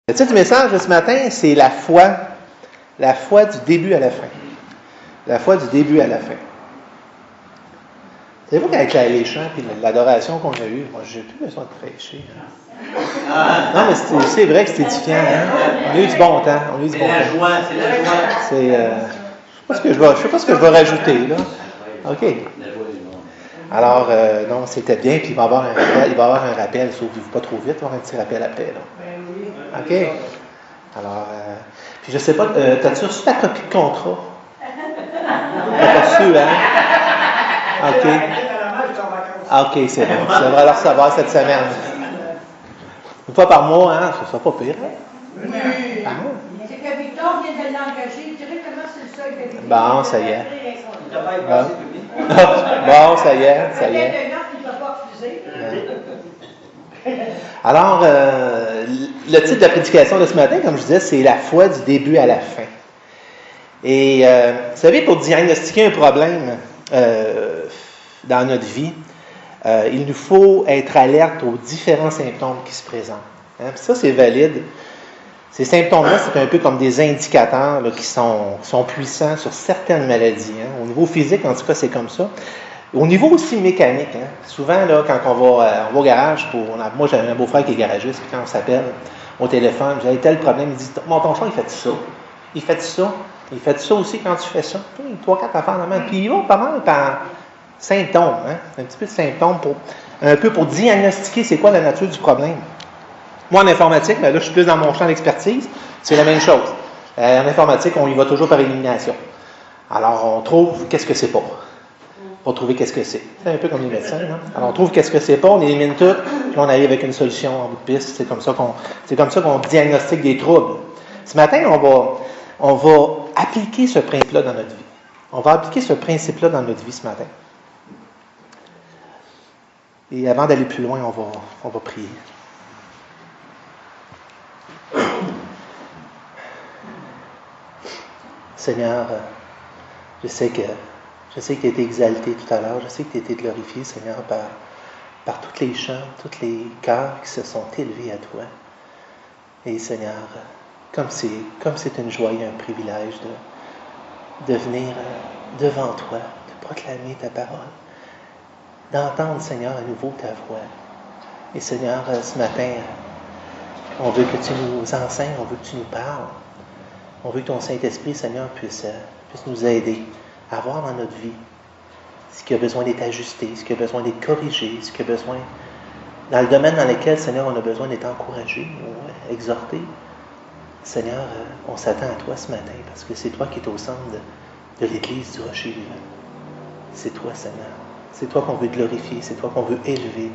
Le titre du message de ce matin, c'est la foi du début à la fin. La foi du début à la fin. Savez-vous qu'avec les chants et l'adoration qu'on a eue, moi, j'ai plus besoin de prêcher. Non, mais c'est vrai que c'est édifiant. Hein? On a eu du bon temps. C'est la joie. Je ne sais pas ce que je vais rajouter, là. OK. Alors, non, c'était bien, puis il va y avoir un rappel, sauvez-vous pas trop vite, il va y avoir un petit rappel après, là. OK. Alors, puis je sais pas, t'as-tu reçu ta copie de contrat? T'as pas reçu, hein? OK. OK, c'est bon. Tu devrais le recevoir cette semaine. Une fois par mois, hein? Ça sera pas pire, hein? Oui. C'est que Victor vient de l'engager directement sur le seuil de l'Église. Bon, ça y est. Bon, ça y est. Alors, le titre de la prédication de ce matin, comme je disais, c'est la foi du début à la fin. Et vous savez, pour diagnostiquer un problème dans notre vie, il nous faut être alerte aux différents symptômes qui se présentent. Hein? Puis ça, c'est valide. Ces symptômes-là, c'est un peu comme des indicateurs là, qui sont puissants sur certaines maladies. Hein? Au niveau physique, en tout cas, c'est comme ça. Au niveau aussi mécanique, hein? Souvent, là, quand on va au garage, moi j'ai un beau-frère qui est garagiste, puis quand on s'appelle au téléphone, j'ai tel problème, il dit « Mon ton char, il fait ça. Il fait ça. Il fait ça aussi quand tu fais ça. » 3-4 affaires dans la main. Puis il va pas mal par symptômes, hein? Un petit peu de symptômes, un peu pour diagnostiquer c'est quoi la nature du problème. Moi, en informatique, mais là, je suis plus dans mon champ d'expertise, c'est la même chose. En informatique, on y va toujours par élimination. Alors, on trouve qu'est-ce que c'est pas. Pour trouver qu'est-ce que c'est. C'est un peu comme les médecins, non? Alors, on trouve qu'est-ce que c'est pas, on élimine tout, puis là, on arrive avec une solution en bout de piste. C'est comme ça qu'on diagnostique des troubles. Ce matin, on va appliquer ce principe-là dans notre vie. On va appliquer ce principe-là dans notre vie ce matin. Et avant d'aller plus loin, on va prier. Seigneur, je sais que tu as été exalté tout à l'heure, je sais que tu as été glorifié, Seigneur, par tous les chants, tous les cœurs qui se sont élevés à toi. Et Seigneur, comme c'est une joie et un privilège de venir devant toi, de proclamer ta parole, d'entendre, Seigneur, à nouveau ta voix. Et Seigneur, ce matin, on veut que tu nous enseignes, on veut que tu nous parles. On veut que ton Saint-Esprit, Seigneur, puisse nous aider à voir dans notre vie ce qui a besoin d'être ajusté, ce qui a besoin d'être corrigé, ce qui a besoin, dans le domaine dans lequel, Seigneur, on a besoin d'être encouragé ou exhorté. Seigneur, on s'attend à toi ce matin parce que c'est toi qui es au centre de l'Église du Rocher vivant. C'est toi, Seigneur. C'est toi qu'on veut glorifier, c'est toi qu'on veut élever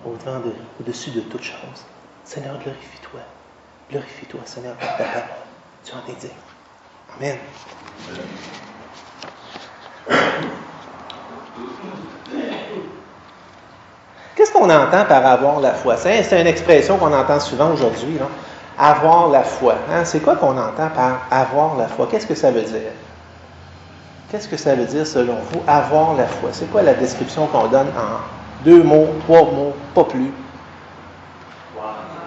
au-dessus de toutes choses. Seigneur, glorifie-toi. Glorifie-toi, Seigneur, par ta parole. Tu en es digne. Amen. Qu'est-ce qu'on entend par avoir la foi? C'est une expression qu'on entend souvent aujourd'hui. Là. Avoir la foi. Hein? C'est quoi qu'on entend par avoir la foi? Qu'est-ce que ça veut dire? Qu'est-ce que ça veut dire selon vous, avoir la foi? C'est quoi la description qu'on donne en 2 mots, 3 mots, pas plus?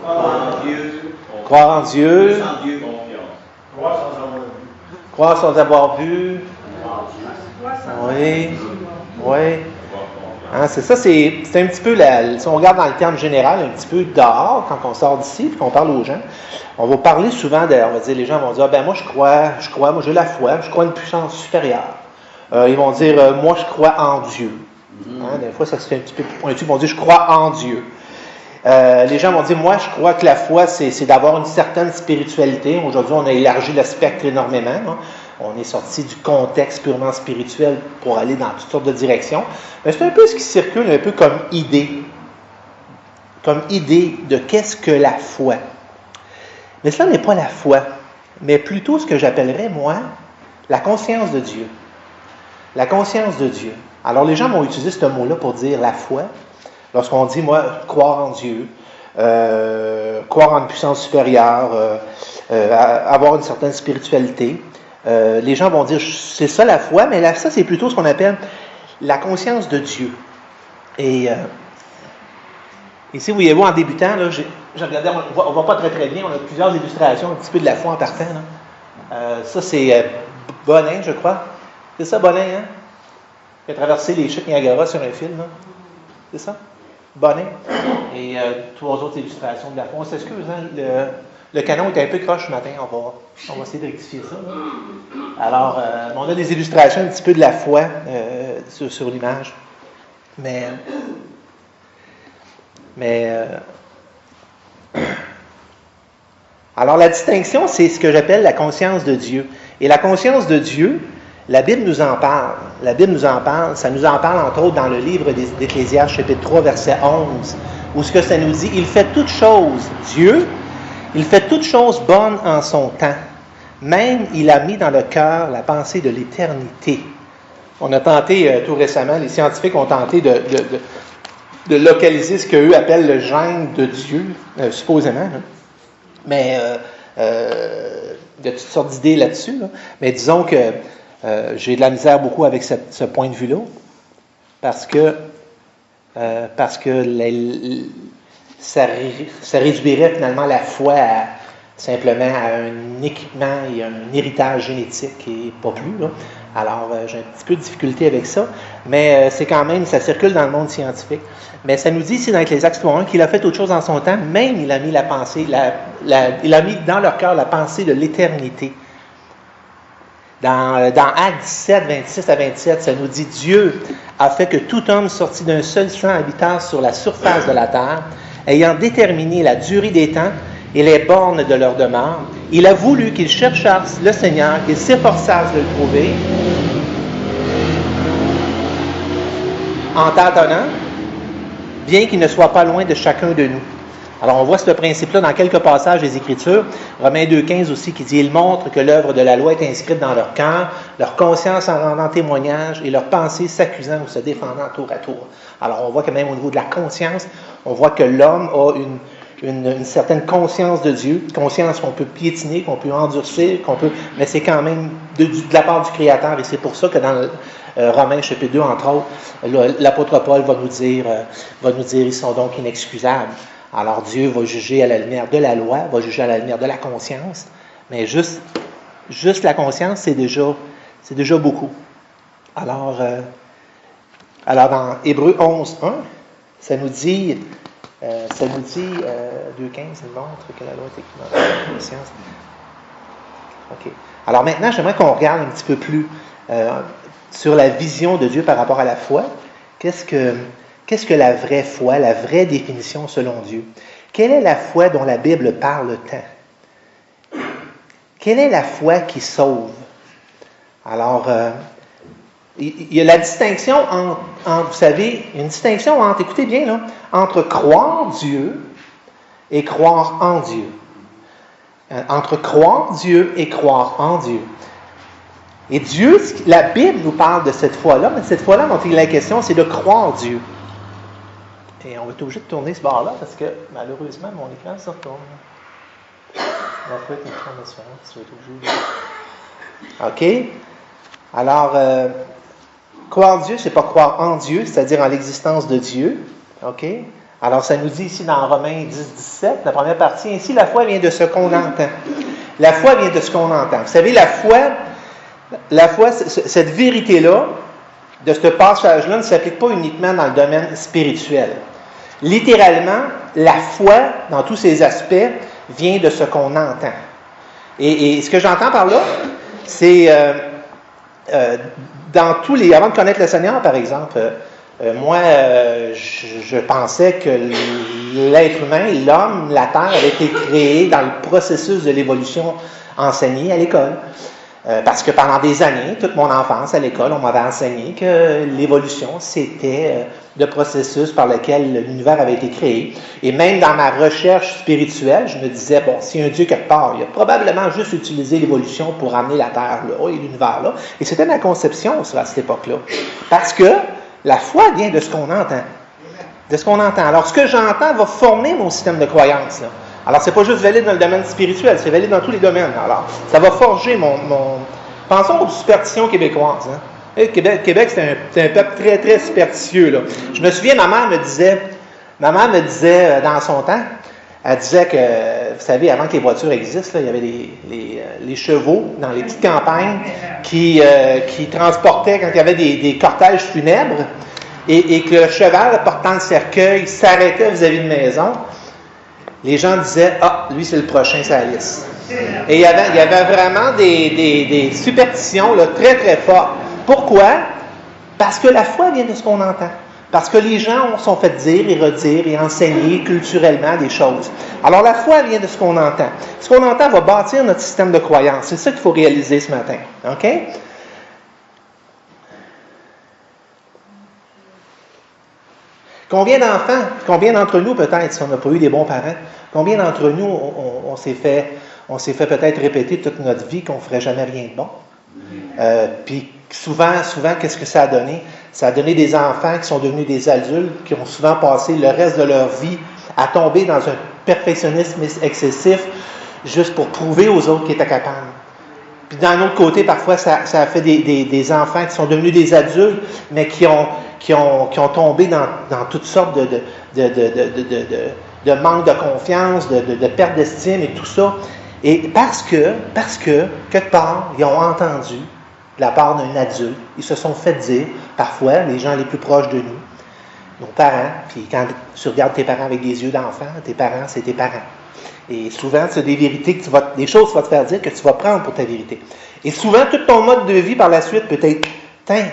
Croire en Dieu. Croire en Dieu. Sans Dieu, confiance. Croire sans avoir vu. Oui. Hein, c'est ça, c'est un petit peu, si on regarde dans le terme général, un petit peu dehors, quand on sort d'ici, puis qu'on parle aux gens, on va parler souvent on va dire, les gens vont dire, moi je crois, moi j'ai la foi, je crois à une puissance supérieure. Ils vont dire, moi je crois en Dieu. Hein, des fois, ça se fait un petit peu plus pointu, ils vont dire, je crois en Dieu. Les gens vont dire, moi je crois que la foi, c'est d'avoir une certaine spiritualité. Aujourd'hui, on a élargi le spectre énormément. Hein. On est sorti du contexte purement spirituel pour aller dans toutes sortes de directions. Mais c'est un peu ce qui circule un peu comme idée. Comme idée de qu'est-ce que la foi. Mais cela n'est pas la foi, mais plutôt ce que j'appellerais, moi, la conscience de Dieu. La conscience de Dieu. Alors, les gens vont utiliser ce mot-là pour dire la foi. Lorsqu'on dit, moi, croire en Dieu, croire en une puissance supérieure, avoir une certaine spiritualité, les gens vont dire, c'est ça la foi, mais ça, c'est plutôt ce qu'on appelle la conscience de Dieu. Et ici, voyez-vous, en débutant, là, je regardais, on voit pas très très bien, on a plusieurs illustrations, un petit peu de la foi en partant. Ça, c'est Bonin, je crois. C'est ça, Bonin, hein? Qui a traversé les chutes Niagara sur un fil, là. C'est ça? Bonin. Et trois autres illustrations de la foi. On s'excuse, hein? Le canon est un peu croche ce matin, on va essayer de rectifier ça. Là. Alors, on a des illustrations un petit peu de la foi sur l'image. Mais alors, la distinction, c'est ce que j'appelle la conscience de Dieu. Et la conscience de Dieu, la Bible nous en parle. La Bible nous en parle. Ça nous en parle, entre autres, dans le livre d'Ecclésiaste, chapitre 3, verset 11, où ce que ça nous dit, il fait toutes choses, Dieu, il fait toutes choses bonnes en son temps. Même, il a mis dans le cœur la pensée de l'éternité. On a tenté, tout récemment, les scientifiques ont tenté de localiser ce qu'eux appellent le gène de Dieu, supposément. Hein. Mais il y a toutes sortes d'idées là-dessus. Là. Mais disons que j'ai de la misère beaucoup avec ce point de vue-là, parce que ça réduirait finalement la foi simplement à un équipement et un héritage génétique et pas plus. Là. Alors, j'ai un petit peu de difficulté avec ça, mais c'est quand même, ça circule dans le monde scientifique. Mais ça nous dit ici dans Ecclésiaste 3.1 qu'il a fait autre chose en son temps, même il a mis la pensée, il a mis dans leur cœur la pensée de l'éternité. Dans Actes 17, 26 à 27, ça nous dit « Dieu a fait que tout homme sorti d'un seul sang habita sur la surface de la terre, ayant déterminé la durée des temps et les bornes de leur demeure. Il a voulu qu'ils cherchassent le Seigneur, qu'ils s'efforçassent de le trouver, en tâtonnant, bien qu'il ne soit pas loin de chacun de nous. » Alors, on voit ce principe-là dans quelques passages des Écritures. Romains 2,15 aussi, qui dit « Il montre que l'œuvre de la loi est inscrite dans leur cœur, leur conscience en rendant témoignage et leurs pensées s'accusant ou se défendant tour à tour. » Alors, on voit que même au niveau de la conscience, on voit que l'homme a une certaine conscience de Dieu, conscience qu'on peut piétiner, qu'on peut endurcir, mais c'est quand même de la part du Créateur. Et c'est pour ça que dans Romains chapitre 2, entre autres, l'apôtre Paul va nous dire ils sont donc inexcusables. Alors Dieu va juger à la lumière de la loi, va juger à la lumière de la conscience, mais juste la conscience, c'est déjà beaucoup. Alors dans Hébreux 11.1, ça nous dit 2.15, il montre que la loi est écrite dans la conscience. OK. Alors maintenant, j'aimerais qu'on regarde un petit peu plus sur la vision de Dieu par rapport à la foi. Qu'est-ce que la vraie foi, la vraie définition selon Dieu? Quelle est la foi dont la Bible parle tant? Quelle est la foi qui sauve? Alors, il y a la distinction entre, vous savez, une distinction entre, écoutez bien, là, entre croire Dieu et croire en Dieu. Entre croire Dieu et croire en Dieu. Et Dieu, la Bible nous parle de cette foi-là, mais cette foi-là dont il est la question, c'est de croire Dieu. Et on va être obligé de tourner ce bord-là parce que, malheureusement, mon écran se retourne. On va faire une écran différent si tu vas être obligé. OK? Alors, croire Dieu, c'est pas croire en Dieu, c'est-à-dire en l'existence de Dieu. OK? Alors, ça nous dit ici dans Romains 10, 17, la première partie, ainsi la foi vient de ce qu'on entend. La foi vient de ce qu'on entend. Vous savez, la foi, cette vérité-là, de ce passage-là, ne s'applique pas uniquement dans le domaine spirituel. Littéralement, la foi, dans tous ses aspects, vient de ce qu'on entend. Et ce que j'entends par là, c'est dans tous les... Avant de connaître le Seigneur, par exemple, moi, je pensais que l'être humain, l'homme, la terre, avait été créé dans le processus de l'évolution enseigné à l'école. Parce que pendant des années, toute mon enfance à l'école, on m'avait enseigné que l'évolution, c'était le processus par lequel l'univers avait été créé. Et même dans ma recherche spirituelle, je me disais, bon, s'il y a un Dieu quelque part, il a probablement juste utilisé l'évolution pour amener la Terre là et l'univers là. Et c'était ma conception à cette époque-là. Parce que la foi vient de ce qu'on entend. De ce qu'on entend. Alors, ce que j'entends va former mon système de croyance, là. Alors, c'est pas juste valide dans le domaine spirituel, c'est valide dans tous les domaines. Alors, ça va forger mon... Pensons aux superstitions québécoises. Hein. Le Québec, c'est un peuple très, très superstitieux. Là. Je me souviens, ma mère me disait dans son temps, Elle disait que, vous savez, avant que les voitures existent, là, il y avait les chevaux dans les petites campagnes qui transportaient, quand il y avait des cortèges funèbres, et que le cheval portant le cercueil s'arrêtait vis-à-vis de maison. Les gens disaient « Ah, lui, c'est le prochain, c'est Alice. » Et il y avait vraiment des superstitions là, très, très fortes. Pourquoi? Parce que la foi vient de ce qu'on entend. Parce que les gens sont fait dire et redire et enseigner culturellement des choses. Alors la foi vient de ce qu'on entend. Ce qu'on entend va bâtir notre système de croyance. C'est ça qu'il faut réaliser ce matin. OK? Combien d'enfants, combien d'entre nous peut-être, si on n'a pas eu des bons parents, combien d'entre nous on s'est fait peut-être répéter toute notre vie qu'on ne ferait jamais rien de bon? Puis souvent, qu'est-ce que ça a donné? Ça a donné des enfants qui sont devenus des adultes, qui ont souvent passé le reste de leur vie à tomber dans un perfectionnisme excessif juste pour prouver aux autres qu'ils étaient capables. Puis d'un autre côté, parfois, ça a fait des enfants qui sont devenus des adultes, mais qui ont tombé dans toutes sortes de manque de confiance, de perte d'estime et tout ça. Et parce que, quelque part, ils ont entendu de la part d'un adulte, ils se sont fait dire, parfois, les gens les plus proches de nous, nos parents, puis quand tu regardes tes parents avec des yeux d'enfant, tes parents, c'est tes parents. Et souvent, c'est des vérités des choses que tu vas te faire dire que tu vas prendre pour ta vérité. Et souvent, tout ton mode de vie par la suite peut être teint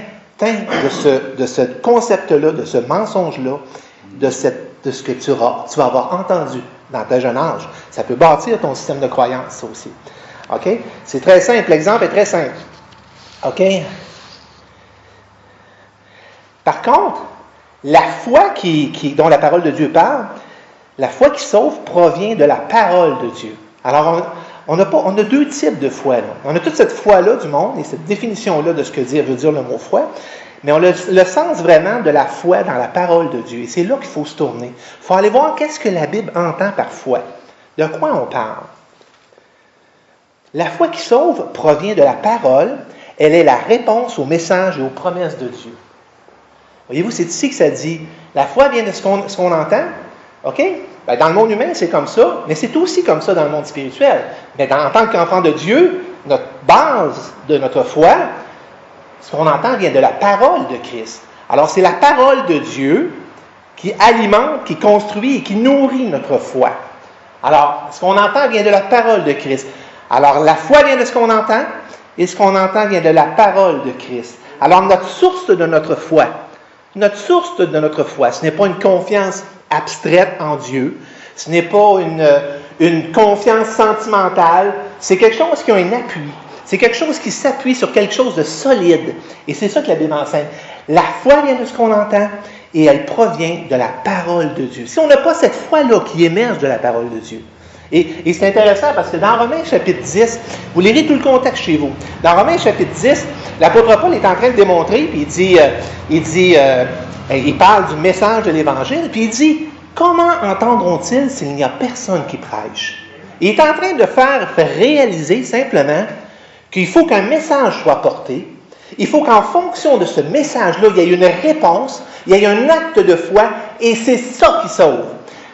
de ce concept-là, de ce mensonge-là, de ce que tu vas avoir entendu dans ta jeune âge. Ça peut bâtir ton système de croyance, ça aussi. OK? C'est très simple. L'exemple est très simple. OK? Par contre, la foi dont la parole de Dieu parle, la foi qui sauve provient de la parole de Dieu. Alors, on a deux types de foi. Là. On a toute cette foi-là du monde et cette définition-là de ce que veut dire le mot foi, mais on a le sens vraiment de la foi dans la parole de Dieu. Et c'est là qu'il faut se tourner. Il faut aller voir qu'est-ce que la Bible entend par foi. De quoi on parle? La foi qui sauve provient de la parole. Elle est la réponse aux messages et aux promesses de Dieu. Voyez-vous, c'est ici que ça dit, la foi vient de ce qu'on entend. OK? Ben, dans le monde humain, c'est comme ça, mais c'est aussi comme ça dans le monde spirituel. Mais en tant qu'enfant de Dieu, notre base de notre foi, ce qu'on entend vient de la parole de Christ. Alors, c'est la parole de Dieu qui alimente, qui construit et qui nourrit notre foi. Alors, ce qu'on entend vient de la parole de Christ. Alors, la foi vient de ce qu'on entend, et ce qu'on entend vient de la parole de Christ. Alors, notre source de notre foi, ce n'est pas une confiance abstraite en Dieu, ce n'est pas une confiance sentimentale, c'est quelque chose qui a un appui. C'est quelque chose qui s'appuie sur quelque chose de solide. Et c'est ça que la Bible enseigne. La foi vient de ce qu'on entend et elle provient de la parole de Dieu. Si on n'a pas cette foi-là qui émerge de la parole de Dieu, et c'est intéressant parce que dans Romains chapitre 10, vous lirez tout le contexte chez vous. Dans Romains chapitre 10, l'apôtre Paul est en train de démontrer, puis il parle du message de l'Évangile, puis il dit, comment entendront-ils s'il n'y a personne qui prêche? Il est en train de faire réaliser simplement qu'il faut qu'un message soit porté, il faut qu'en fonction de ce message-là, il y ait une réponse, il y ait un acte de foi, et c'est ça qui sauve.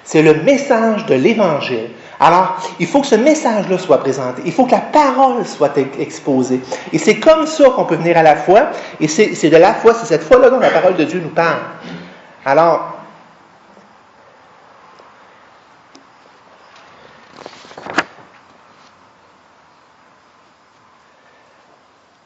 C'est le message de l'Évangile. Alors, il faut que ce message-là soit présenté. Il faut que la parole soit exposée. Et c'est comme ça qu'on peut venir à la foi. Et c'est de la foi, c'est cette foi-là dont la parole de Dieu nous parle. Alors,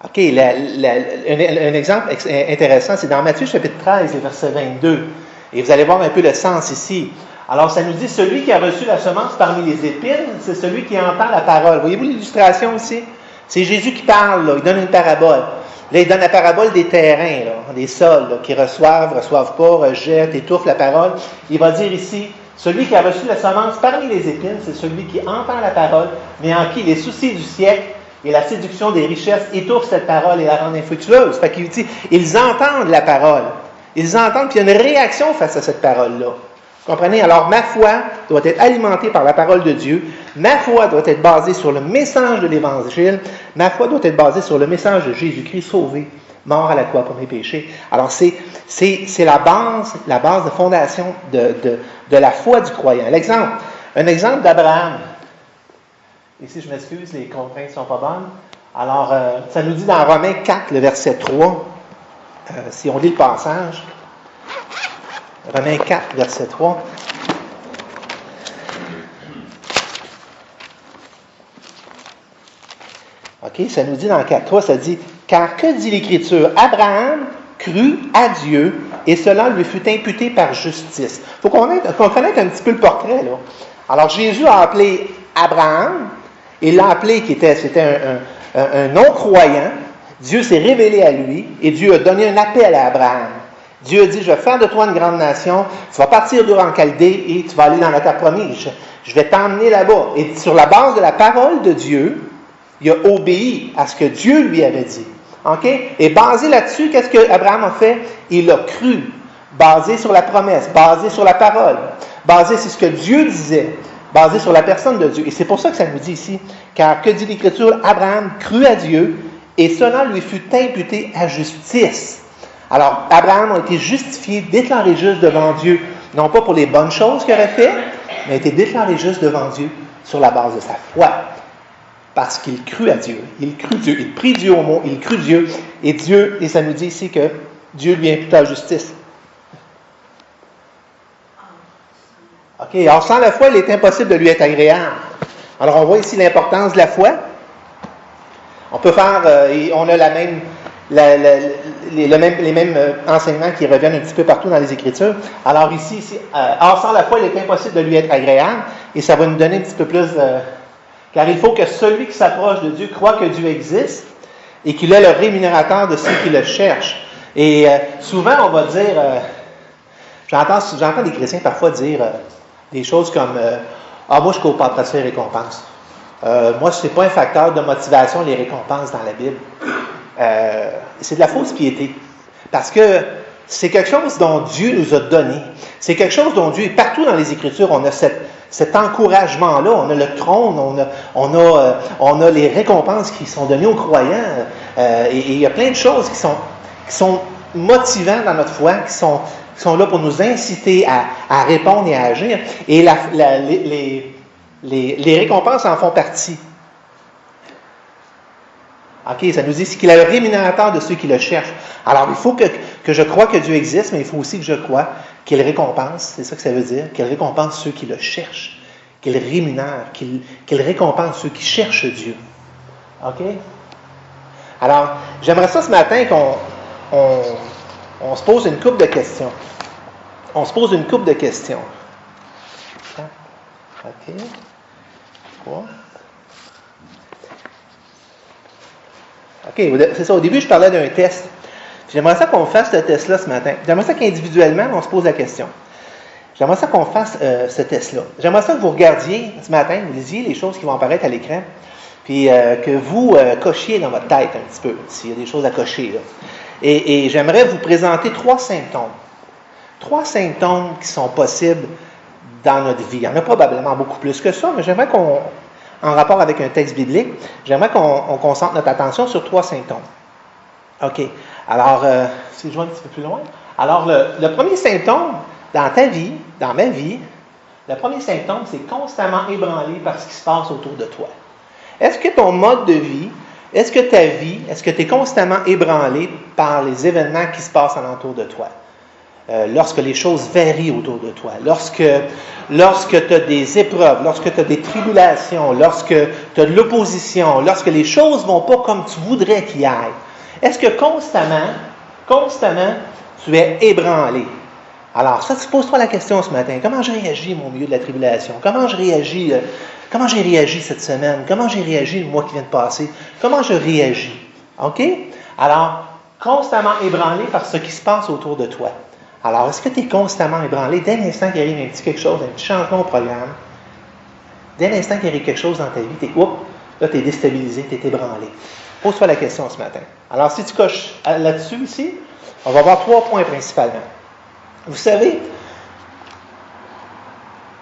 OK, un exemple intéressant, c'est dans Matthieu chapitre 13, verset 22. Et vous allez voir un peu le sens ici. Alors, ça nous dit, celui qui a reçu la semence parmi les épines, c'est celui qui entend la parole. Voyez-vous l'illustration ici? C'est Jésus qui parle, là. Il donne une parabole. Là, il donne la parabole des terrains, là, des sols, là, qui reçoivent pas, rejettent, étouffent la parole. Il va dire ici, celui qui a reçu la semence parmi les épines, c'est celui qui entend la parole, mais en qui les soucis du siècle et la séduction des richesses étouffent cette parole et la rendent infructueuse. Fait qu'il dit, ils entendent la parole. Ils entendent, puis il y a une réaction face à cette parole-là. Vous comprenez? Alors, ma foi doit être alimentée par la parole de Dieu. Ma foi doit être basée sur le message de l'Évangile. Ma foi doit être basée sur le message de Jésus-Christ sauvé, mort à la croix pour mes péchés. Alors, c'est la base de fondation de la foi du croyant. L'exemple, Un exemple d'Abraham. Ici, je m'excuse, les contraintes ne sont pas bonnes. Alors, ça nous dit dans Romains 4, le verset 3, si on lit le passage, Romains 4, verset 3. OK, ça nous dit dans 4.3, ça dit « Car que dit l'Écriture? Abraham crut à Dieu et cela lui fut imputé par justice. » Il faut qu'on connaisse un petit peu le portrait, là. Alors, Jésus a appelé Abraham, il l'a appelé, c'était un non-croyant. Dieu s'est révélé à lui et Dieu a donné un appel à Abraham. Dieu a dit, je vais faire de toi une grande nation, tu vas partir d'Ur en Chaldée et tu vas aller dans la terre promise. Je vais t'emmener là-bas. Et sur la base de la parole de Dieu, il a obéi à ce que Dieu lui avait dit. OK? Et basé là-dessus, qu'est-ce qu'Abraham a fait? Il a cru, basé sur la promesse, basé sur la parole, basé sur ce que Dieu disait, basé sur la personne de Dieu. Et c'est pour ça que ça nous dit ici, car que dit l'Écriture? Abraham crut à Dieu et cela lui fut imputé à justice. Alors, Abraham a été justifié, déclaré juste devant Dieu, non pas pour les bonnes choses qu'il aurait fait, mais a été déclaré juste devant Dieu sur la base de sa foi. Parce qu'il crut à Dieu. Il crut Dieu. Il prit Dieu au mot. Il crut Dieu. Et Dieu, et ça nous dit ici que Dieu lui impute la justice. OK. Alors, sans la foi, il est impossible de lui être agréable. Alors, on voit ici l'importance de la foi. On peut faire, on a les mêmes enseignements qui reviennent un petit peu partout dans les Écritures. Alors ici, or sans la foi, il est impossible de lui être agréable. Et ça va nous donner un petit peu plus... car il faut que celui qui s'approche de Dieu croit que Dieu existe et qu'il est le rémunérateur de ceux qui le cherchent. Et souvent, on va dire... j'entends des chrétiens parfois dire des choses comme moi, je ne cours pas après ça les récompenses. Moi, ce n'est pas un facteur de motivation, les récompenses dans la Bible. C'est de la fausse piété. Parce que c'est quelque chose dont Dieu nous a donné. C'est quelque chose dont Dieu, partout dans les Écritures, on a cet encouragement-là. On a le trône, on a les récompenses qui sont données aux croyants. Et il y a plein de choses qui sont motivantes dans notre foi, qui sont là pour nous inciter à répondre et à agir. Et les récompenses en font partie. OK, ça nous dit qu'il est le rémunérateur de ceux qui le cherchent. Alors, il faut que je croie que Dieu existe, mais il faut aussi que je croie qu'il récompense, c'est ça que ça veut dire, qu'il récompense ceux qui le cherchent, qu'il rémunère, qu'il récompense ceux qui cherchent Dieu. OK? Alors, j'aimerais ça ce matin qu'on se pose une couple de questions. On se pose une couple de questions. OK? 3. OK, c'est ça. Au début, je parlais d'un test. J'aimerais ça qu'on fasse ce test-là ce matin. J'aimerais ça qu'individuellement, on se pose la question. J'aimerais ça qu'on fasse ce test-là. J'aimerais ça que vous regardiez ce matin, vous lisiez les choses qui vont apparaître à l'écran, puis que vous cochiez dans votre tête un petit peu, s'il y a des choses à cocher. Là. Et j'aimerais vous présenter 3 symptômes. 3 symptômes qui sont possibles dans notre vie. Il y en a probablement beaucoup plus que ça, mais j'aimerais en rapport avec un texte biblique, j'aimerais qu'on concentre notre attention sur 3 symptômes. OK. Alors, si je vais un petit peu plus loin. Alors, le premier symptôme dans ta vie, dans ma vie, le premier symptôme, c'est constamment ébranlé par ce qui se passe autour de toi. Est-ce que ton mode de vie, est-ce que ta vie, est-ce que tu es constamment ébranlé par les événements qui se passent alentour de toi? Lorsque les choses varient autour de toi, lorsque tu as des épreuves, lorsque tu as des tribulations, lorsque tu as de l'opposition, lorsque les choses ne vont pas comme tu voudrais qu'ils aillent, est-ce que constamment, tu es ébranlé? Alors, ça, tu poses-toi la question ce matin. Comment je réagis, au milieu de la tribulation? Comment j'ai réagi cette semaine? Comment j'ai réagi le mois qui vient de passer? Comment je réagis? OK? Alors, constamment ébranlé par ce qui se passe autour de toi. Alors, est-ce que tu es constamment ébranlé? Dès l'instant qu'il arrive un petit changement au programme, dès l'instant qu'il arrive quelque chose dans ta vie, tu es déstabilisé, tu es ébranlé. Pose-toi la question ce matin. Alors, si tu coches là-dessus, ici, on va voir 3 points principalement. Vous savez,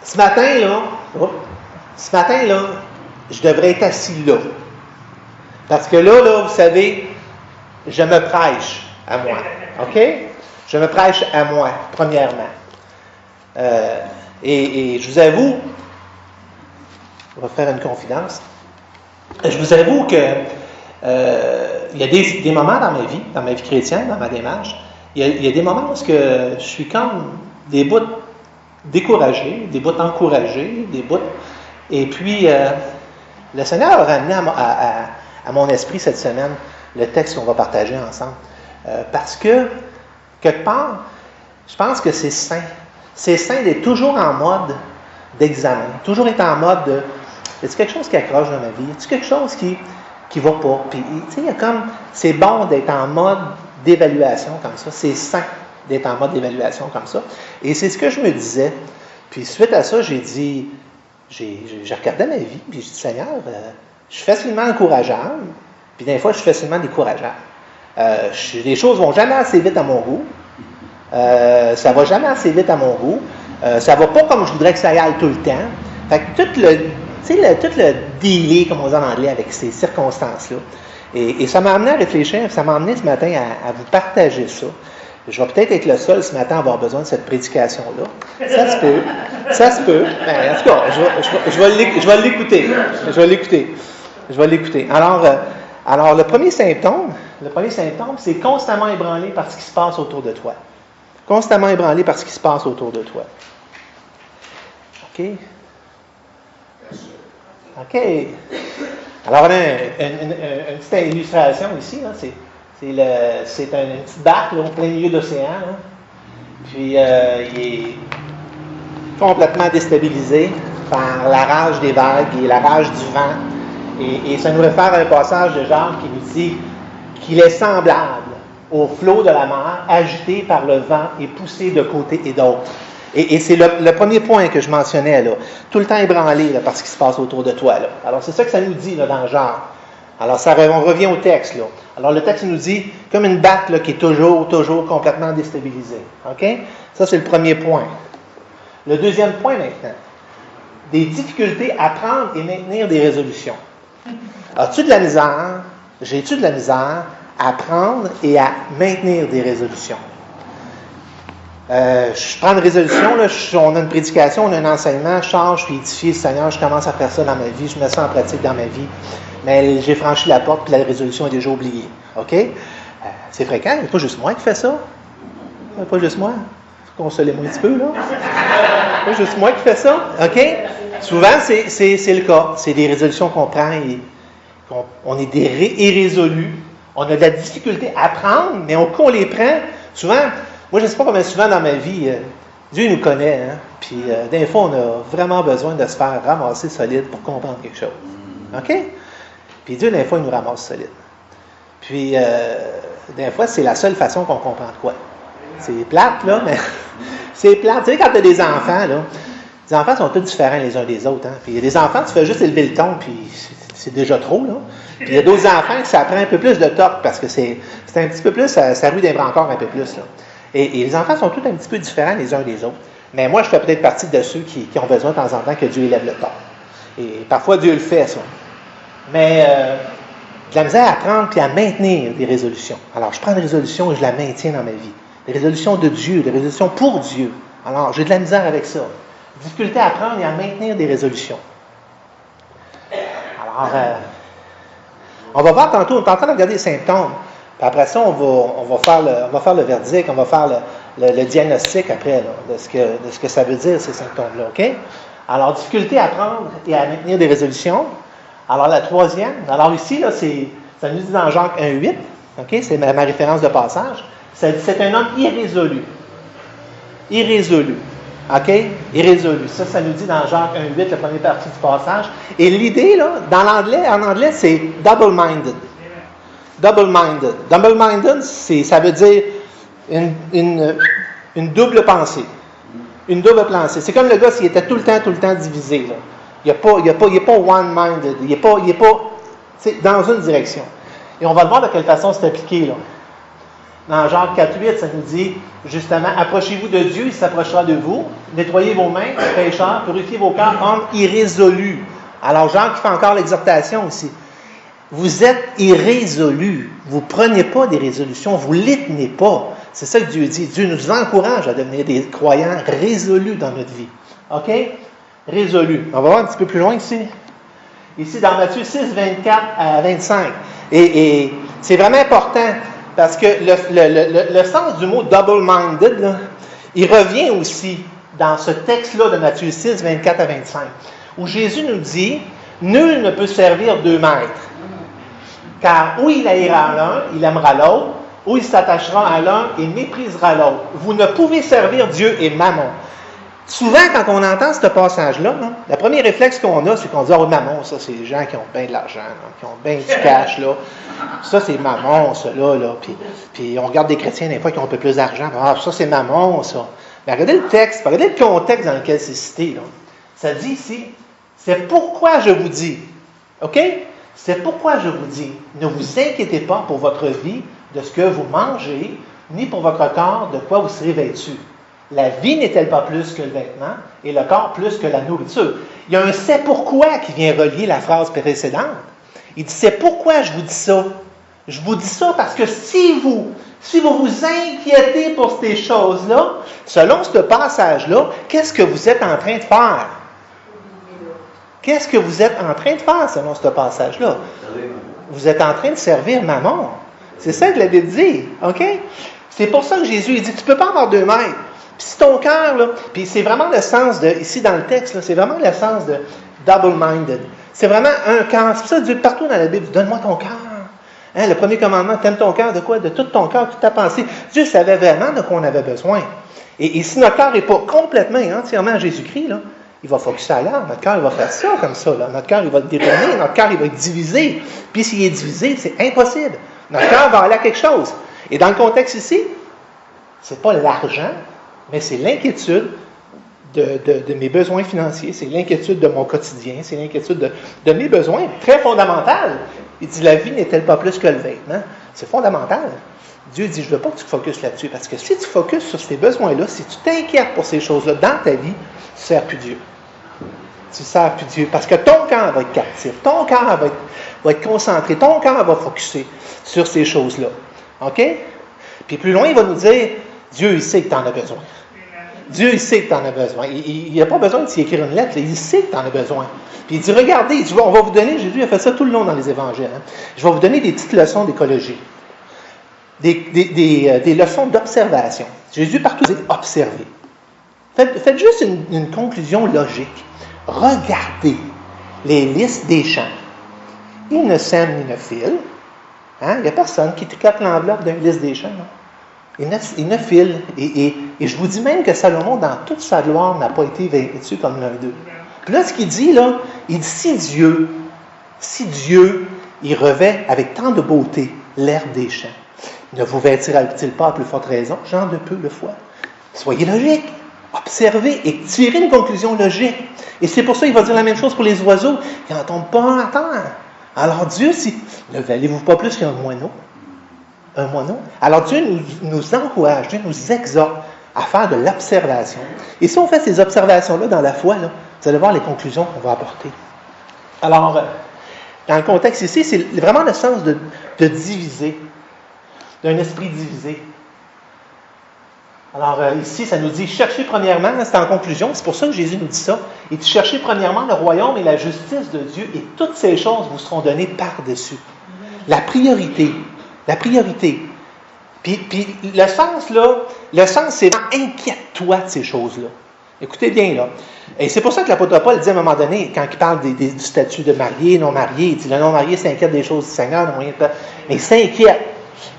ce matin, je devrais être assis là. Parce que là, vous savez, je me prêche à moi. OK? Je me prêche à moi, premièrement. Et je vous avoue, On va faire une confidence. Je vous avoue que il y a des moments dans ma vie chrétienne, dans ma démarche, il y a des moments où je suis comme des bouts découragés, des bouts encouragés, des bouts. Et puis, le Seigneur a ramené à mon esprit cette semaine le texte qu'on va partager ensemble. Parce que, quelque part, je pense que c'est sain. C'est sain d'être toujours en mode d'examen, toujours être en mode de « Est-ce quelque chose qui accroche dans ma vie? Est-ce quelque chose qui va pas? » Puis, tu sais, il y a comme, c'est bon d'être en mode d'évaluation comme ça. C'est sain d'être en mode d'évaluation comme ça. Et c'est ce que je me disais. Puis, suite à ça, j'ai dit, j'ai regardé ma vie, puis j'ai dit « Seigneur, je suis facilement encourageable, puis des fois, je suis facilement décourageable. Les choses vont jamais assez vite à mon goût. Ça va jamais assez vite à mon goût. Ça va pas comme je voudrais que ça aille tout le temps. Fait que tout le dealer, comme on dit en anglais, avec ces circonstances-là. Et ça m'a amené à réfléchir, ça m'a amené ce matin à vous partager ça. Je vais peut-être être le seul ce matin à avoir besoin de cette prédication-là. Ça se peut. Ça se peut. Ben, en tout cas, je vais l'écouter. Alors, le premier symptôme, c'est constamment ébranlé par ce qui se passe autour de toi. Constamment ébranlé par ce qui se passe autour de toi. OK? OK. Alors, on a une petite illustration ici. Là. C'est une petite barque là, au plein milieu de l'océan. Là. Puis, il est complètement déstabilisé par la rage des vagues et la rage du vent. Et ça nous réfère à un passage de Jacques qui nous dit qu'il est semblable au flot de la mer, agité par le vent et poussé de côté et d'autre. Et c'est le premier point que je mentionnais, là. Tout le temps ébranlé là, par ce qui se passe autour de toi. Là. Alors, c'est ça que ça nous dit là, dans Jacques. Alors, on revient au texte. Là. Alors, le texte nous dit comme une barque là, qui est toujours complètement déstabilisée. OK? Ça, c'est le premier point. Le deuxième point maintenant. Des difficultés à prendre et maintenir des résolutions. As-tu de la misère? J'ai-tu de la misère à prendre et à maintenir des résolutions? Je prends une résolution, là, on a une prédication, on a un enseignement, je change, je suis édifié, Seigneur, je commence à faire ça dans ma vie, je mets ça en pratique dans ma vie, mais j'ai franchi la porte, puis la résolution est déjà oubliée. OK? C'est fréquent, il n'y a pas juste moi qui fais ça. Il n'y a pas juste moi. Consolez-moi un petit peu, là. Il n'y a pas juste moi qui fais ça. OK? Souvent, c'est le cas. C'est des résolutions qu'on prend et on est irrésolus. On a de la difficulté à prendre, mais qu'on les prend, souvent, moi je ne sais pas combien souvent dans ma vie, Dieu nous connaît, hein? Puis des fois on a vraiment besoin de se faire ramasser solide pour comprendre quelque chose. OK? Puis Dieu, des fois, il nous ramasse solide. Puis des fois, c'est la seule façon qu'on comprend de quoi. C'est plate, là, mais c'est plate. Tu sais, quand tu as des enfants, là, les enfants sont tous différents les uns des autres. Hein? Puis il y a des enfants, tu fais juste élever le ton, puis c'est déjà trop, là. Puis il y a d'autres enfants que ça prend un peu plus de torque parce que c'est un petit peu plus, ça rue des bras encore un peu plus, là. Et les enfants sont tous un petit peu différents les uns des autres. Mais moi, je fais peut-être partie de ceux qui ont besoin de temps en temps que Dieu élève le ton. Et parfois, Dieu le fait, ça. Mais de la misère à prendre puis à maintenir des résolutions. Alors, je prends une résolution et je la maintiens dans ma vie. Des résolutions de Dieu, des résolutions pour Dieu. Alors, j'ai de la misère avec ça. Difficulté à prendre et à maintenir des résolutions. Alors, on va voir tantôt, on est en train de regarder les symptômes. Puis après ça, on va faire le verdict, on va faire le diagnostic après là, de ce que ça veut dire, ces symptômes-là. OK? Alors, difficulté à prendre et à maintenir des résolutions. Alors, la troisième, alors ici, là, ça nous dit dans Jacques 1,8, OK? C'est ma référence de passage. C'est un homme irrésolu. Irrésolu. OK? Irrésolu. Ça nous dit dans Jacques 1,8, la première partie du passage. Et l'idée, là, en anglais, c'est double-minded. Double-minded. Double-minded, ça veut dire une double pensée. Une double pensée. C'est comme le gars s'il était tout le temps divisé. Là. Il n'est pas one-minded. Il n'est pas dans une direction. Et on va le voir de quelle façon c'est appliqué. Là. Dans Jacques 4,8, ça nous dit justement, approchez-vous de Dieu, il s'approchera de vous. Nettoyez vos mains, pécheurs, purifiez vos cœurs, hommes irrésolus. Alors Jacques fait encore l'exhortation ici. Vous êtes irrésolus. Vous ne prenez pas des résolutions, vous ne les tenez pas. C'est ça que Dieu dit. Dieu nous encourage à devenir des croyants résolus dans notre vie. OK? résolu. On va voir un petit peu plus loin ici. Ici, dans Matthieu 6, 24 à 25. Et c'est vraiment important parce que le sens du mot double-minded, là, il revient aussi dans ce texte-là de Matthieu 6, 24 à 25, où Jésus nous dit « Nul ne peut servir 2 maîtres, car ou il haïra l'un, il aimera l'autre, ou il s'attachera à l'un et méprisera l'autre. Vous ne pouvez servir Dieu et Mammon. » Souvent, quand on entend ce passage-là, là, le premier réflexe qu'on a, c'est qu'on dit « Oh, Mammon, ça, c'est les gens qui ont bien de l'argent, là, qui ont bien du cash, là. Ça, c'est Mammon, ça, là. Puis on regarde des chrétiens, des fois, qui ont un peu plus d'argent. Ah, ça, c'est Mammon, ça. » Mais regardez le texte, regardez le contexte dans lequel c'est cité, là. Ça dit ici « C'est pourquoi je vous dis. » OK? C'est pourquoi je vous dis, ne vous inquiétez pas pour votre vie de ce que vous mangez, ni pour votre corps de quoi vous serez vêtu. La vie n'est-elle pas plus que le vêtement, et le corps plus que la nourriture? Il y a un « c'est pourquoi » qui vient relier la phrase précédente. Il dit « c'est pourquoi je vous dis ça. » Je vous dis ça parce que si vous vous inquiétez pour ces choses-là, selon ce passage-là, qu'est-ce que vous êtes en train de faire? Qu'est-ce que vous êtes en train de faire selon ce passage-là? Vous êtes en train de servir Mammon. C'est ça que la Bible dit. OK? C'est pour ça que Jésus il dit, tu ne peux pas avoir 2 maîtres. Puis si ton cœur, là, puis c'est vraiment le sens de, ici dans le texte, là, c'est vraiment le sens de double-minded. C'est vraiment un cœur. C'est pour ça que Dieu, partout dans la Bible, dit, donne-moi ton cœur. Hein, le premier commandement, t'aimes ton cœur de quoi? De tout ton cœur, toute ta pensée. Dieu savait vraiment de quoi on avait besoin. Et si notre cœur n'est pas complètement et entièrement à Jésus-Christ, là, il va focusser à l'art. Notre cœur, il va faire ça comme ça. Là. Notre cœur, il va être détourné. Notre cœur, il va être divisé. Puis s'il est divisé, c'est impossible. Notre cœur va aller à quelque chose. Et dans le contexte ici, c'est pas l'argent, mais c'est l'inquiétude de mes besoins financiers. C'est l'inquiétude de mon quotidien. C'est l'inquiétude de mes besoins. Très fondamental. Il dit, la vie n'est-elle pas plus que le vêtement? C'est fondamental. Dieu dit, je ne veux pas que tu focuses là-dessus. Parce que si tu focuses sur ces besoins-là, si tu t'inquiètes pour ces choses-là dans ta vie, tu ne sers plus Dieu. Tu ne sers plus Dieu. Parce que ton cœur va être captif. Ton cœur va être concentré. Ton cœur va focuser sur ces choses-là. OK? Puis plus loin, il va nous dire, Dieu, il sait que tu en as besoin. Dieu, il sait que tu en as besoin. Il n'a pas besoin de t'y écrire une lettre. Il sait que tu en as besoin. Puis il dit, regardez, il dit, on va vous donner, Jésus a fait ça tout le long dans les évangiles. Hein? Je vais vous donner des petites leçons d'écologie. Des leçons d'observation. Jésus partout dit observer. Faites juste une conclusion logique. Regardez les listes des champs. Ils ne sèment ni ne filent. Hein? Il n'y a personne qui tricote l'enveloppe d'une liste des champs. Ils ne filent. Et je vous dis même que Salomon, dans toute sa gloire, n'a pas été vêtu comme l'un d'eux. Puis là, ce qu'il dit, là, il dit si Dieu, il revêt avec tant de beauté l'herbe des champs, ne vous vêtira-t-il pas à plus forte raison, genre de peu de foi? Soyez logique, observez et tirez une conclusion logique. Et c'est pour ça qu'il va dire la même chose pour les oiseaux. Ils n'en tombent pas à terre. Alors Dieu, ne valez-vous pas plus qu'un moineau? Un moineau? Alors Dieu nous encourage, Dieu nous exhorte à faire de l'observation. Et si on fait ces observations-là dans la foi, là, vous allez voir les conclusions qu'on va apporter. Alors, dans le contexte ici, c'est vraiment le sens de diviser, d'un esprit divisé. Alors ici, ça nous dit, cherchez premièrement, c'est en conclusion, c'est pour ça que Jésus nous dit ça, il dit, cherchez premièrement le royaume et la justice de Dieu, et toutes ces choses vous seront données par-dessus. La priorité. Puis le sens, c'est inquiète-toi de ces choses-là. Écoutez bien, là. Et c'est pour ça que l'apôtre Paul dit à un moment donné, quand il parle du statut de marié, non-marié, il dit, le non-marié s'inquiète des choses du Seigneur, non moyen de faire, mais il s'inquiète.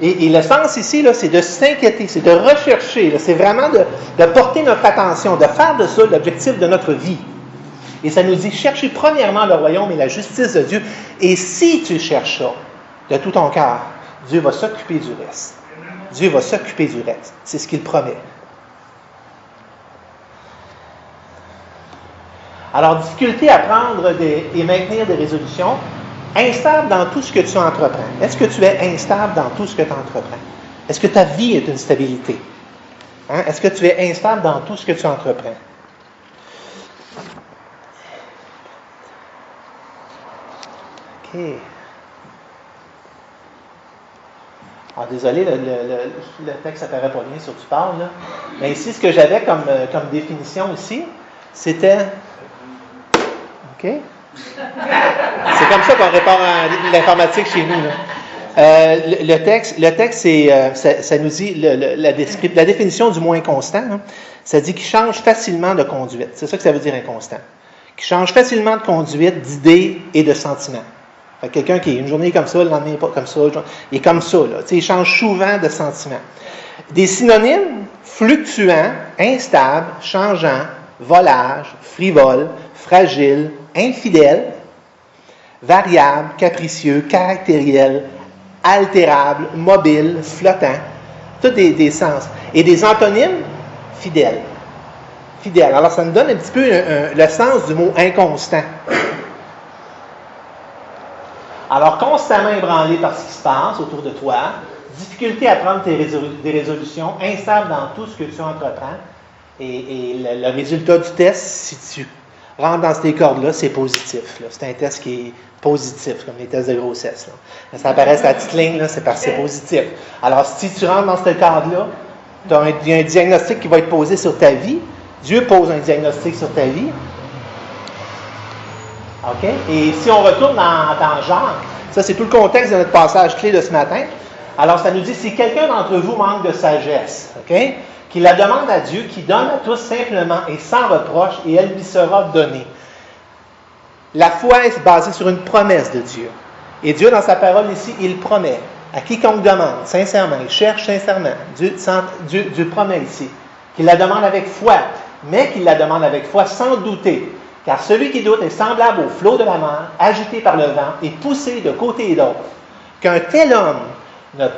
Et le sens ici, là, c'est de s'inquiéter, c'est de rechercher, là, c'est vraiment de porter notre attention, de faire de ça l'objectif de notre vie. Et ça nous dit, cherchez premièrement le royaume et la justice de Dieu. Et si tu cherches ça de tout ton cœur, Dieu va s'occuper du reste. Dieu va s'occuper du reste. C'est ce qu'il promet. Alors, difficulté à prendre et maintenir des résolutions. Instable dans tout ce que tu entreprends. Est-ce que tu es instable dans tout ce que tu entreprends? Est-ce que ta vie est une stabilité? Hein? Est-ce que tu es instable dans tout ce que tu entreprends? OK. Alors, désolé, le texte n'apparaît pas bien sur Tu parles, là. Mais ici, ce que j'avais comme définition ici, c'était OK? C'est comme ça qu'on répond à l'informatique chez nous, là. Le texte, ça nous dit la définition du mot inconstant. Hein, ça dit qu'il change facilement de conduite. C'est ça que ça veut dire inconstant. Qui change facilement de conduite, d'idées et de sentiments. Fait que quelqu'un qui est une journée comme ça, le lendemain pas comme ça, il est comme ça. Là. Il change souvent de sentiments. Des synonymes fluctuants, instables, changeants, volage, frivole, fragile, infidèle, variable, capricieux, caractériel, altérable, mobile, flottant, tous des sens. Et des antonymes, fidèles. Fidèle. Alors, ça nous donne un petit peu le sens du mot inconstant. Alors, constamment ébranlé par ce qui se passe autour de toi, difficulté à prendre des résolutions, instable dans tout ce que tu entreprends, et le résultat du test, si tu rentres dans ces cordes-là, c'est positif. Là. C'est un test qui est positif, comme les tests de grossesse. Là. Ça apparaît sur la petite ligne, là, c'est parce que c'est positif. Alors, si tu rentres dans ce cadre-là, il y a un diagnostic qui va être posé sur ta vie. Dieu pose un diagnostic sur ta vie. OK? Et si on retourne dans Jacques, ça c'est tout le contexte de notre passage clé de ce matin. Alors, ça nous dit, si quelqu'un d'entre vous manque de sagesse, OK? Qu'il la demande à Dieu, qui donne à tous simplement et sans reproche, et elle lui sera donnée. La foi est basée sur une promesse de Dieu. Et Dieu, dans sa parole ici, il promet à quiconque demande, sincèrement, il cherche sincèrement. Dieu promet ici qu'il la demande avec foi, mais qu'il la demande avec foi sans douter. Car celui qui doute est semblable au flot de la mer, agité par le vent et poussé de côté et d'autre. Qu'un tel homme ne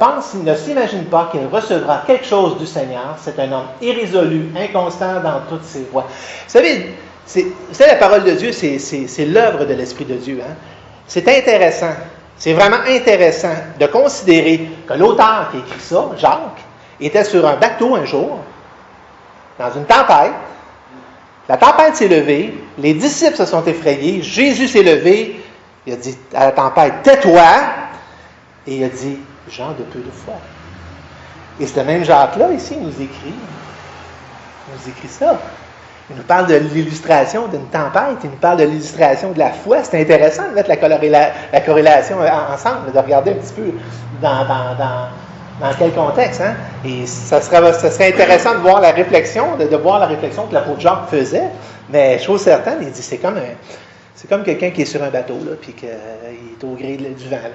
s'imagine pas qu'il recevra quelque chose du Seigneur. C'est un homme irrésolu, inconstant dans toutes ses voies. Vous savez, la parole de Dieu, c'est l'œuvre de l'Esprit de Dieu. Hein? C'est intéressant. C'est vraiment intéressant de considérer que l'auteur qui écrit ça, Jacques, était sur un bateau un jour, dans une tempête. La tempête s'est levée, les disciples se sont effrayés, Jésus s'est levé, il a dit à la tempête, tais-toi, et il a dit, Jean de peu de foi. Et ce même Jacques-là, ici, il nous écrit ça. Il nous parle de l'illustration d'une tempête, il nous parle de l'illustration de la foi. C'est intéressant de mettre la corrélation ensemble, de regarder un petit peu dans quel contexte. Hein? Et ça serait intéressant de voir la réflexion, de voir la réflexion que l'apôtre Jacques faisait. Mais chose certaine, il dit c'est comme quelqu'un qui est sur un bateau, là, puis qu'il est au gré du vent. Là.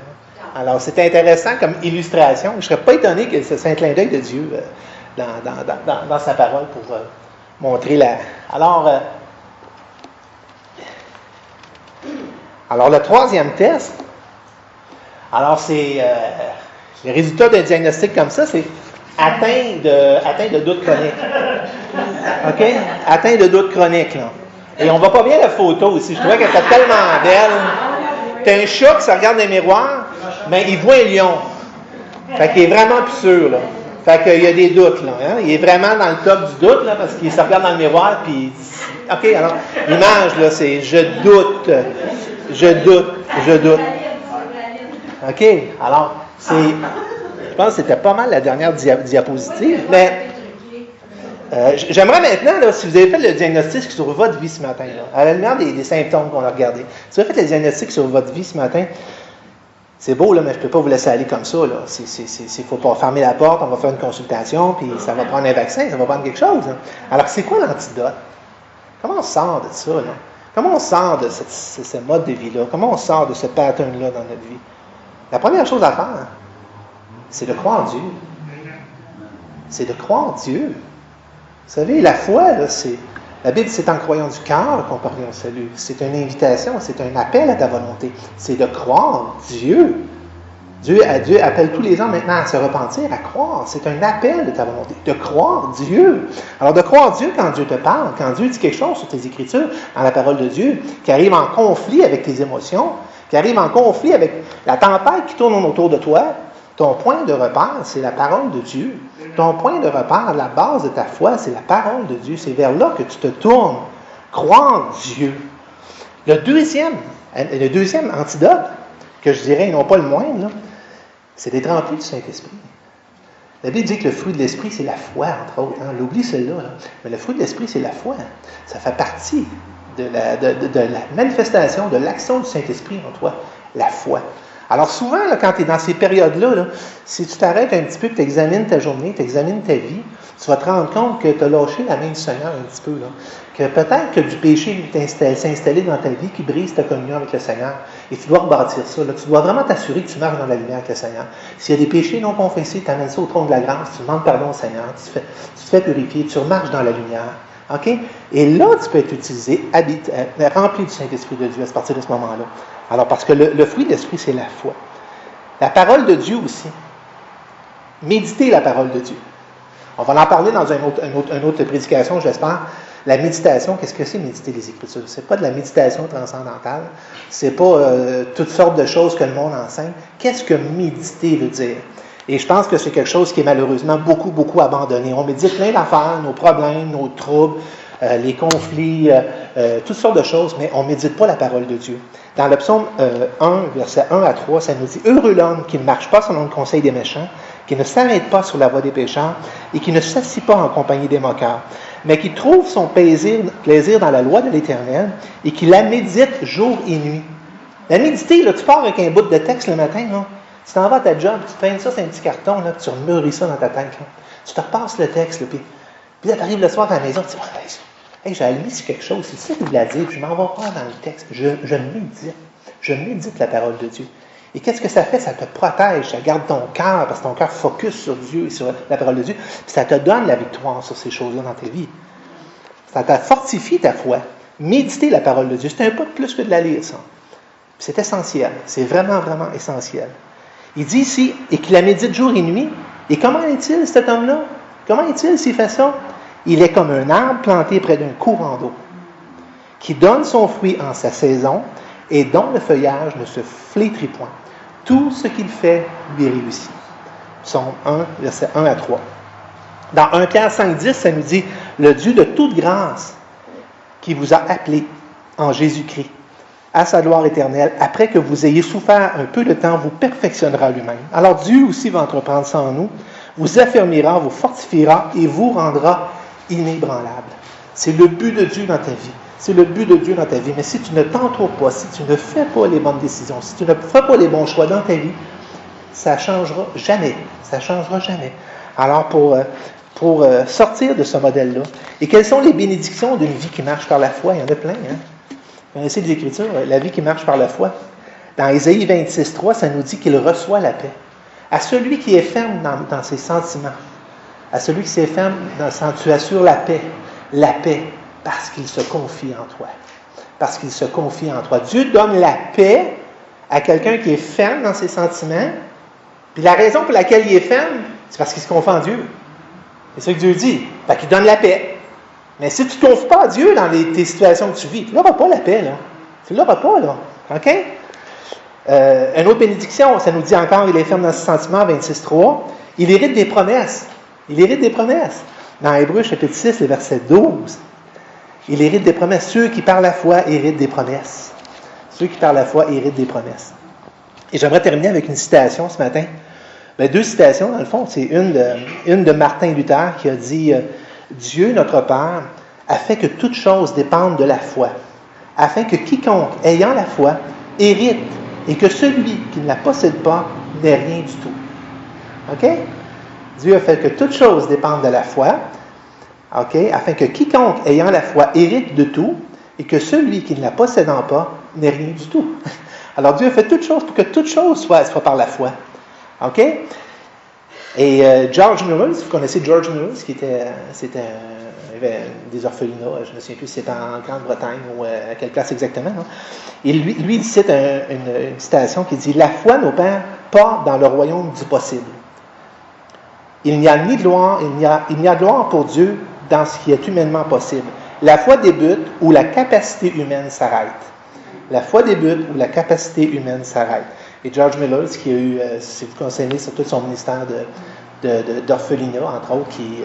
Alors, c'est intéressant comme illustration. Je ne serais pas étonné que ce soit un clin d'œil de Dieu dans sa parole pour montrer la... Alors, le troisième test, c'est... le résultat d'un diagnostic comme ça, c'est atteint de doute chronique. OK? Atteint de doute chronique, là. Et on voit pas bien la photo aussi. Je trouvais qu'elle était tellement belle. T'as un chat qui se regarde dans les miroirs, mais il voit un lion. Fait qu'il est vraiment plus sûr, là. Fait qu'il y a des doutes, là. Hein? Il est vraiment dans le top du doute, là, parce qu'il se regarde dans le miroir, puis... OK, alors, l'image, là, c'est « je doute, je doute, je doute ». OK, alors, je pense que c'était pas mal la dernière diapositive, mais j'aimerais maintenant, là, si vous avez fait le diagnostic sur votre vie ce matin, là, à la lumière des symptômes qu'on a regardés, si vous avez fait le diagnostic sur votre vie ce matin, c'est beau, là, mais je ne peux pas vous laisser aller comme ça. Il faut pas fermer la porte, on va faire une consultation, puis ça va prendre un vaccin, ça va prendre quelque chose. Hein. Alors, c'est quoi l'antidote? Comment on sort de ça? Là? Comment on sort de ce mode de vie-là? Comment on sort de ce pattern-là dans notre vie? La première chose à faire, c'est de croire en Dieu. C'est de croire en Dieu. Vous savez, la foi, là, la Bible, c'est en croyant du cœur qu'on parvient au salut. C'est une invitation, c'est un appel à ta volonté. C'est de croire Dieu. Dieu appelle tous les gens maintenant à se repentir, à croire. C'est un appel de ta volonté, de croire Dieu. Alors, de croire Dieu quand Dieu te parle, quand Dieu dit quelque chose sur tes Écritures, dans la parole de Dieu, qui arrive en conflit avec tes émotions, qui arrive en conflit avec la tempête qui tourne autour de toi, ton point de repère, c'est la parole de Dieu. Ton point de repère, la base de ta foi, c'est la parole de Dieu. C'est vers là que tu te tournes. Croire Dieu. Le deuxième antidote, que je dirais, et non pas le moindre, là, c'est d'être rempli du Saint-Esprit. La Bible dit que le fruit de l'Esprit, c'est la foi, entre autres. Hein. On oublie celle-là. Là. Mais le fruit de l'Esprit, c'est la foi. Ça fait partie de la manifestation, de l'action du Saint-Esprit en toi, la foi. Alors souvent, là, quand tu es dans ces périodes-là, là, si tu t'arrêtes un petit peu, tu examines ta journée, tu examines ta vie, tu vas te rendre compte que tu as lâché la main du Seigneur un petit peu. Là. Que peut-être que du péché s'est installé dans ta vie qui brise ta communion avec le Seigneur. Et tu dois rebâtir ça. Là. Tu dois vraiment t'assurer que tu marches dans la lumière avec le Seigneur. S'il y a des péchés non confessés, tu amènes ça au trône de la grâce, tu demandes pardon au Seigneur, tu te fais purifier, tu remarches dans la lumière. OK? Et là, tu peux être utilisé, rempli du Saint-Esprit de Dieu à partir de ce moment-là. Alors, parce que le fruit de l'Esprit, c'est la foi. La parole de Dieu aussi. Méditer la parole de Dieu. On va en parler dans une autre prédication, j'espère. La méditation, qu'est-ce que c'est méditer les Écritures? C'est pas de la méditation transcendantale. C'est pas toutes sortes de choses que le monde enseigne. Qu'est-ce que méditer veut dire? Et je pense que c'est quelque chose qui est malheureusement beaucoup, beaucoup abandonné. On médite plein d'affaires, nos problèmes, nos troubles, les conflits, toutes sortes de choses, mais on ne médite pas la parole de Dieu. Dans le psaume 1, versets 1 à 3, ça nous dit « Heureux l'homme qui ne marche pas selon le conseil des méchants, qui ne s'arrête pas sur la voie des pécheurs et qui ne s'assied pas en compagnie des moqueurs, mais qui trouve son plaisir dans la loi de l'Éternel et qui la médite jour et nuit. » La méditer, là, tu pars avec un bout de texte le matin, là, tu t'en vas à ta job, tu te peignes ça sur un petit carton, là, puis tu remûris ça dans ta tête. Là. Tu te repasses le texte, là, puis là, tu arrives le soir à la maison, tu dis hey, j'ai allumé sur quelque chose, c'est ça qu'il voulait dire, puis je m'en vais pas dans le texte. Je médite. Je médite la parole de Dieu. Et qu'est-ce que ça fait? Ça te protège, ça garde ton cœur, parce que ton cœur focus sur Dieu et sur la parole de Dieu, puis ça te donne la victoire sur ces choses-là dans ta vie. Ça te fortifie ta foi. Méditer la parole de Dieu, c'est un pas de plus que de la lire, ça. Puis c'est essentiel. C'est vraiment, vraiment essentiel. Il dit ici, et qu'il la médite jour et nuit. Et comment est-il, cet homme-là? Comment est-il s'il fait ça? Il est comme un arbre planté près d'un courant d'eau, qui donne son fruit en sa saison et dont le feuillage ne se flétrit point. Tout ce qu'il fait lui réussit. Psaume 1, versets 1 à 3. Dans 1 Pierre 5, 10, ça nous dit « Le Dieu de toute grâce qui vous a appelé en Jésus-Christ à sa gloire éternelle, après que vous ayez souffert un peu de temps, vous perfectionnera lui-même. » Alors Dieu aussi va entreprendre ça en nous, vous affermira, vous fortifiera et vous rendra inébranlable. C'est le but de Dieu dans ta vie. C'est le but de Dieu dans ta vie. Mais si tu ne t'entoures pas, si tu ne fais pas les bonnes décisions, si tu ne fais pas les bons choix dans ta vie, ça ne changera jamais. Ça ne changera jamais. Alors, pour sortir de ce modèle-là, et quelles sont les bénédictions d'une vie qui marche par la foi? Il y en a plein. Hein? Vous connaissez les Écritures, la vie qui marche par la foi. Dans Ésaïe 26, 3, ça nous dit qu'il reçoit la paix. À celui qui est ferme dans ses sentiments, à celui qui est ferme, tu assures la paix, parce qu'il se confie en toi. Parce qu'il se confie en toi. Dieu donne la paix à quelqu'un qui est ferme dans ses sentiments, puis la raison pour laquelle il est ferme, c'est parce qu'il se confie en Dieu. C'est ça que Dieu dit. Fait qu'il donne la paix. Mais si tu ne te confies pas à Dieu dans tes situations que tu vis, tu n'auras pas la paix, là. Tu ne l'auras pas, là. OK? Une autre bénédiction, ça nous dit encore, il est ferme dans ses sentiments, 26.3. Il hérite des promesses. Il hérite des promesses. Dans Hébreux, chapitre 6, le verset 12. Il hérite des promesses. Ceux qui par la foi héritent des promesses. Ceux qui par la foi héritent des promesses. Et j'aimerais terminer avec une citation ce matin. Deux citations, dans le fond. C'est une de Martin Luther qui a dit « Dieu, notre Père, a fait que toute chose dépende de la foi, afin que quiconque, ayant la foi, hérite, et que celui qui ne la possède pas n'ait rien du tout. » OK? Dieu a fait que toute chose dépende de la foi, OK? Afin que quiconque, ayant la foi, hérite de tout, et que celui qui ne la possédant pas n'ait rien du tout. Alors Dieu a fait toute chose pour que toute chose soit par la foi. OK? Et George Muller, vous connaissez George Muller, il y avait des orphelinats, je ne me souviens plus si c'était en Grande-Bretagne ou à quelle place exactement. Non? Et lui, il cite une citation qui dit « La foi n'opère pas dans le royaume du possible. Il n'y a ni gloire, il n'y a gloire pour Dieu dans ce qui est humainement possible. La foi débute où la capacité humaine s'arrête. La foi débute où la capacité humaine s'arrête. » Et George Miller, qui a eu, si vous connaissez, sur tout son ministère d'orphelinat, entre autres, qui,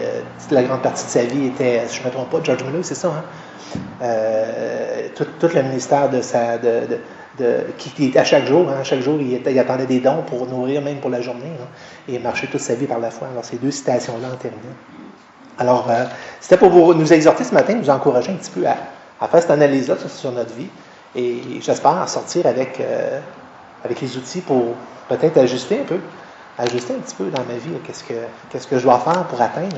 la grande partie de sa vie était, si je ne me trompe pas, George Miller, c'est ça, hein? Tout le ministère qui à chaque jour, il attendait des dons pour nourrir, même pour la journée, hein, et marchait toute sa vie par la foi. Alors, ces deux citations-là en terminant. Alors, c'était pour nous exhorter ce matin, nous encourager un petit peu à à faire cette analyse-là sur notre vie. Et j'espère en sortir avec les outils pour peut-être ajuster un petit peu dans ma vie. Qu'est-ce que je dois faire pour atteindre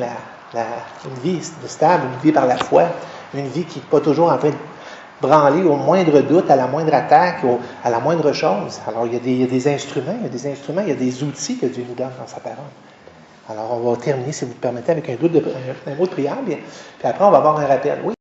une vie stable, une vie par la foi, une vie qui n'est pas toujours en train de branler au moindre doute, à la moindre attaque, à la moindre chose. Alors, il y a des instruments, il y a des outils que Dieu nous donne dans sa parole. Alors, on va terminer, si vous le permettez, avec un mot de prière, puis après, on va avoir un rappel. Oui?